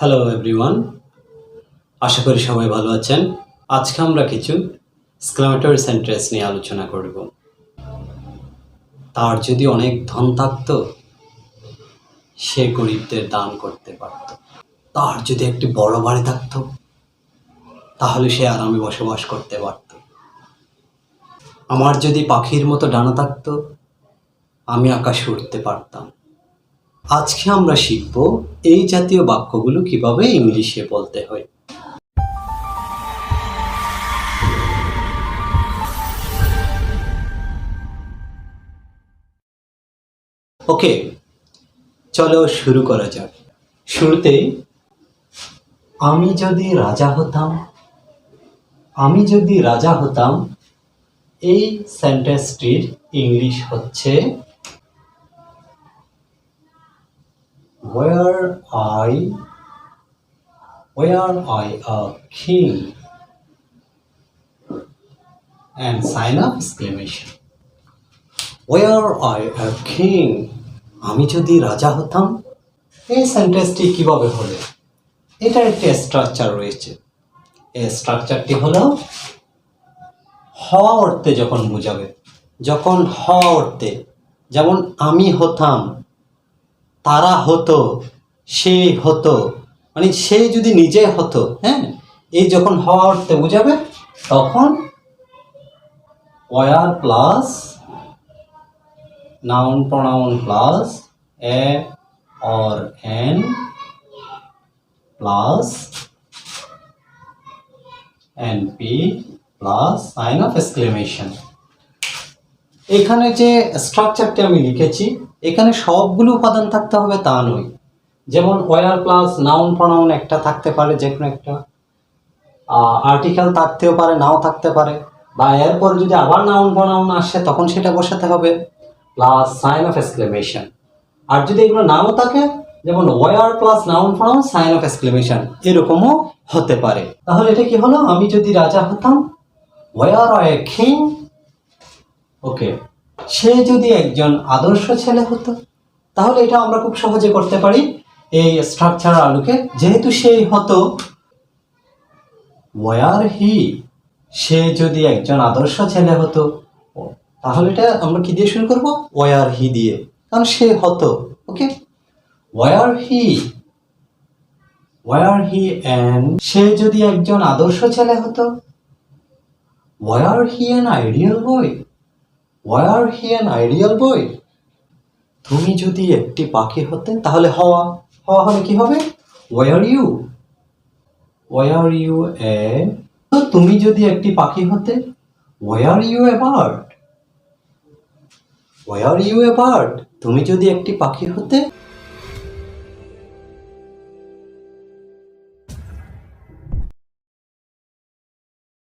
Hello everyone, আশা করি সবাই ভালো আছেন। আজকে আমরা কিছু এক্সক্লামেটরি সেন্টেন্স নিয়ে আলোচনা করব। তার যদি অনেক ধন থাকতো, সে গরিবদের দান করতে পারত। তার যদি একটি বড় বাড়ি থাকতো, তাহলে সে আরামে বসবাস করতে পারত। আমার যদি পাখির মতো ডানা থাকতো, আমি আকাশে উঠতে পারতাম। আজকে আমরা শিখব এই জাতীয় বাক্যগুলো কিভাবে ইংলিশে বলতে হয়। ওকে, চলো শুরু করা যাক। শুরুতেই আমি যদি রাজা হতাম, এই সেন্টেন্সটির ইংলিশ হচ্ছে were I a king, and sign of exclamation. were I a king, আমি যদি রাজা হতাম। এই সেন্টেন্সটি কিভাবে হলো? এটার একটি স্ট্রাকচার রয়েছে। এই স্ট্রাকচারটি হলো হওয়া অর্থে যখন বোঝাবে, যখন হওয়া অর্থে, যেমন আমি হতাম, তারা হতো, সে হতো, মানে সে যদি নিজে হতো, হ্যাঁ, এই যখন হওয়া অর্থে বোঝাবে তখন were plus noun pronoun plus A or an plus np plus sign of exclamation. এখানে যে স্ট্রাকচারটি আমি লিখেছি, এখানে সবগুলো উপাদান থাকতে হবে তা নয়। যেমন ওয়ার প্লাস নাউন প্রোনাউন একটা থাকতে পারে, যে কোনো একটা আর্টিকেল থাকতেও পারে, নাও থাকতে পারে, বা এরপর যদি আবার নাউন প্রোনাউন আসে তখন সেটা বসাতে হবে প্লাস সাইন অফ এক্সক্লেমেশন। আর যদি এগুলো নাও থাকে, যেমন ওয়ার plus noun pronoun sign of exclamation, এরকমও হতে পারে। তাহলে এটা কি হলো? আমি যদি রাজা হতাম, ওয়ার আই এ কিং। ওকে, সে যদি একজন আদর্শ ছেলে হতো, তাহলে এটা আমরা খুব সহজে করতে পারি এই স্ট্রাকচার আলোকে। যেহেতু সেই হতো, ওয়ার হি, সে যদি একজন আদর্শ ছেলে হতো, তাহলে এটা আমরা কি দিয়ে শুরু করব? ওয়ার হি দিয়ে, কারণ সে হতো। ওকে, ওয়ার হি অ্যান, সে যদি একজন আদর্শ ছেলে হতো, were he an ideal boy. Were he an ideal boy. তুমি যদি একটি পাখি হতে, তাহলে হওয়া হলে কি হবে? ওয়ার ইউ এ, তুমি যদি একটি পাখি হতে, ওয়ার ইউ এ বার্ড। তুমি যদি একটি পাখি হতে,